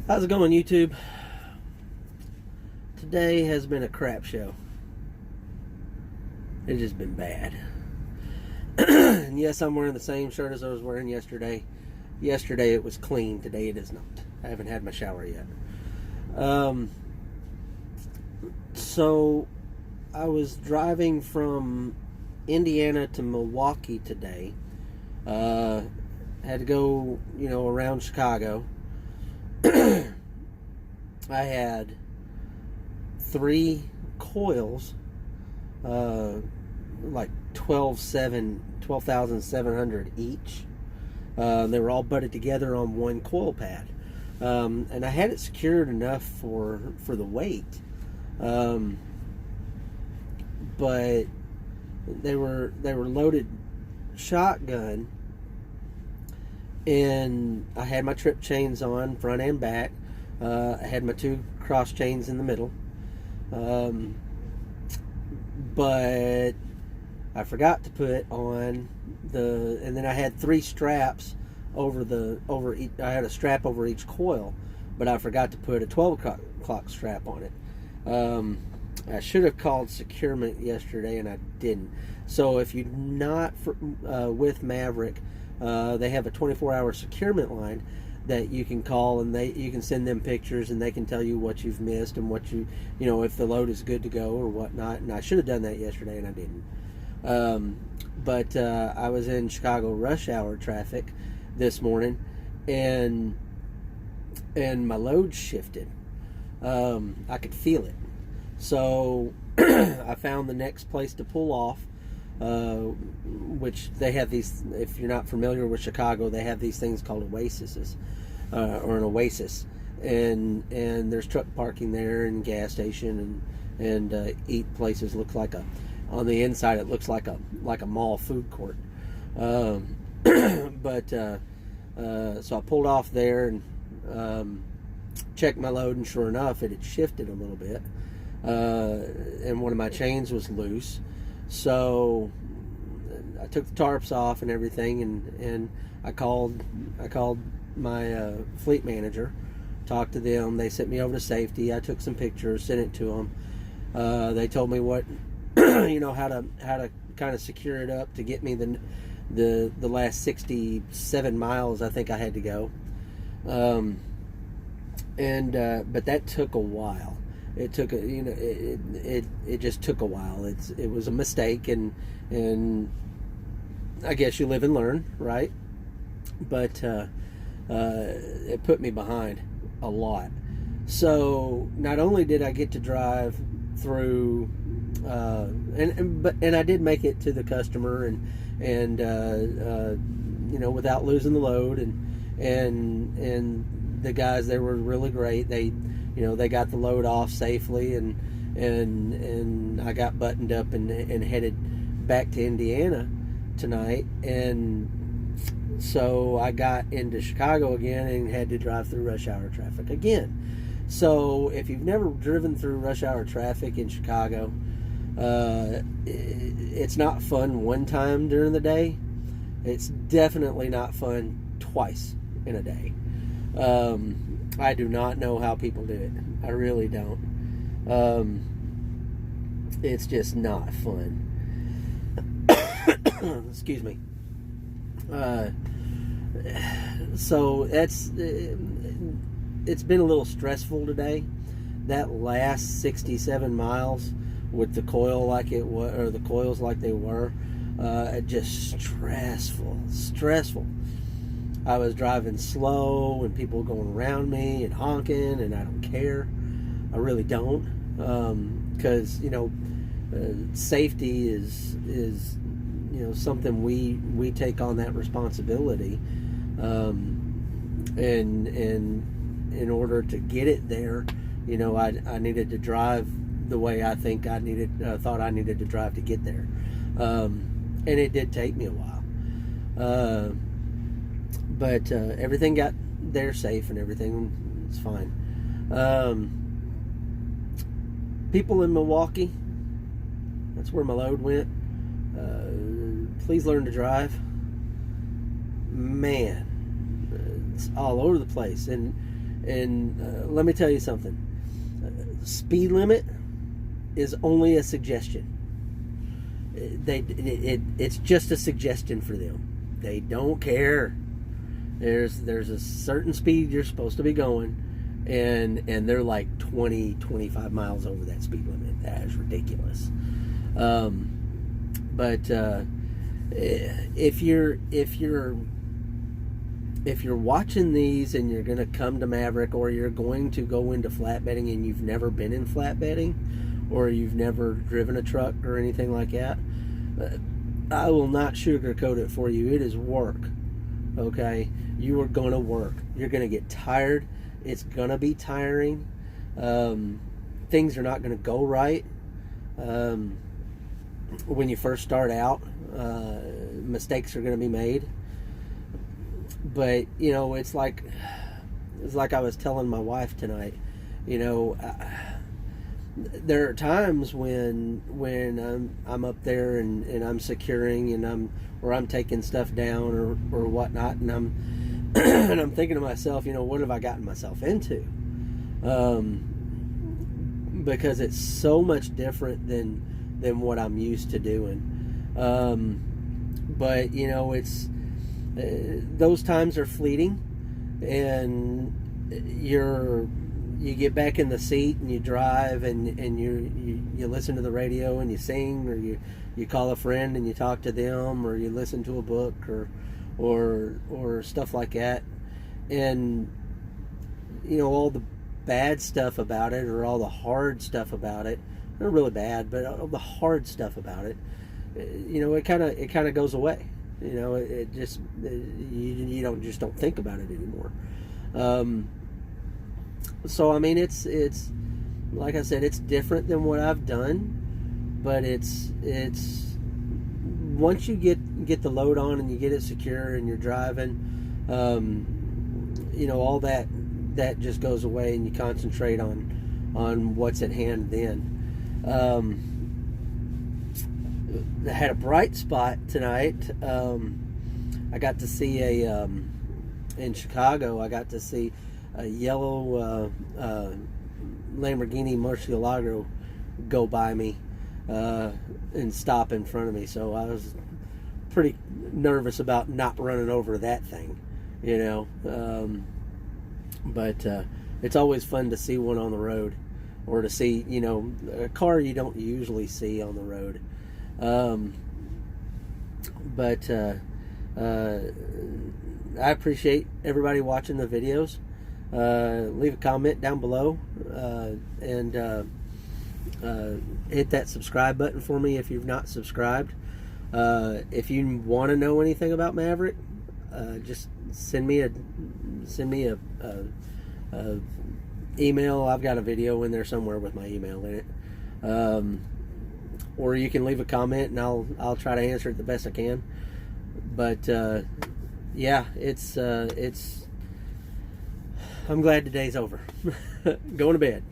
How's it going, YouTube? Today has been a crap show. It has been bad. And yes, I'm wearing the same shirt as I was wearing yesterday. Yesterday it was clean. Today it is not. I haven't had my shower yet. So I was driving from Indiana to Milwaukee today. Had to go, around Chicago. I had 3 coils, like 12,700 each. They were all butted together on one coil pad, and I had it secured enough for the weight, but they were loaded shotgun, and I had my trip chains on front and back. I had my 2 cross chains in the middle, but I forgot to put on and then I had 3 straps over each. I had a strap over each coil, but I forgot to put a 12 o'clock strap on it. I should have called Securement yesterday, and I didn't. So if you're not with Maverick, they have a 24-hour Securement line that you can call, and you can send them pictures, and they can tell you what you've missed and what if the load is good to go or whatnot. And I should have done that yesterday, and I didn't. But I was in Chicago rush hour traffic this morning, and my load shifted. I could feel it. So I found the next place to pull off, which they have these. If you're not familiar with Chicago, they have these things called oases, or an oasis, and there's truck parking there and gas station and eat places. Looks like on the inside it looks like a mall food court. So I pulled off there and checked my load, and sure enough, it had shifted a little bit, and one of my chains was loose. So I took the tarps off and everything, and I called my fleet manager, talked to them. They sent me over to safety. I took some pictures, sent it to them. They told me what how to kind of secure it up to get me the last 67 miles I think I had to go. But that took a while. It took it just took a while. It was a mistake, and I guess you live and learn, right? But it put me behind a lot. So not only did I get to drive through, and I did make it to the customer, and without losing the load, and the guys, they were really great. They got the load off safely, and I got buttoned up and headed back to Indiana tonight. And so I got into Chicago again and had to drive through rush hour traffic again. So if you've never driven through rush hour traffic in Chicago, it's not fun one time during the day. It's definitely not fun twice in a day. I do not know how people do it. I really don't. It's just not fun. Excuse me. So it's been a little stressful today. That last 67 miles with the coil like it was, or the coils like they were, just stressful. I was driving slow, and people going around me and honking, and I don't care. I really don't, because safety is something we take on that responsibility, and in order to get it there, I needed to drive the way I think thought I needed to drive to get there, and it did take me a while. But everything got there safe, and everything is fine. People in Milwaukee, that's where my load went. Please learn to drive. Man, it's all over the place, and And let me tell you something. Speed limit is only a suggestion. It's just a suggestion for them. They don't care. There's a certain speed you're supposed to be going, and they're like 20, 25 miles over that speed limit. That is ridiculous. But if you're watching these and you're going to come to Maverick, or you're going to go into flatbedding and you've never been in flatbedding, or you've never driven a truck or anything like that, I will not sugarcoat it for you. It is work. Okay? You are going to work. You're going to get tired. It's going to be tiring. Things are not going to go right. When you first start out, mistakes are going to be made. But, you know, it's like I was telling my wife tonight, you know, there are times when I'm up there and I'm securing and I'm taking stuff down or whatnot, and I'm and I'm thinking to myself, you know, what have I gotten myself into? Because it's so much different than what I'm used to doing. But you know, it's those times are fleeting, and you get back in the seat and you drive and you listen to the radio and you sing, or you call a friend and you talk to them, or you listen to a book or stuff like that. And you know, all the bad stuff about it, or all the hard stuff about it, not really bad, but all the hard stuff about it, you know, it kind of goes away. You know, it just you don't think about it anymore. So I mean, it's like I said, it's different than what I've done, but it's once you get the load on and you get it secure and you're driving, you know, all that just goes away, and you concentrate on what's at hand then. I had a bright spot tonight. I got to see in Chicago, I got to see a yellow Lamborghini Murcielago go by me and stop in front of me. So I was pretty nervous about not running over that thing, you know. But it's always fun to see one on the road, or to see, you know, a car you don't usually see on the road. But I appreciate everybody watching the videos. Leave a comment down below, and hit that subscribe button for me if you've not subscribed. If you want to know anything about Maverick, just send me a email. I've got a video in there somewhere with my email in it. Or you can leave a comment and I'll try to answer it the best I can. But yeah, it's I'm glad today's over. Going to bed.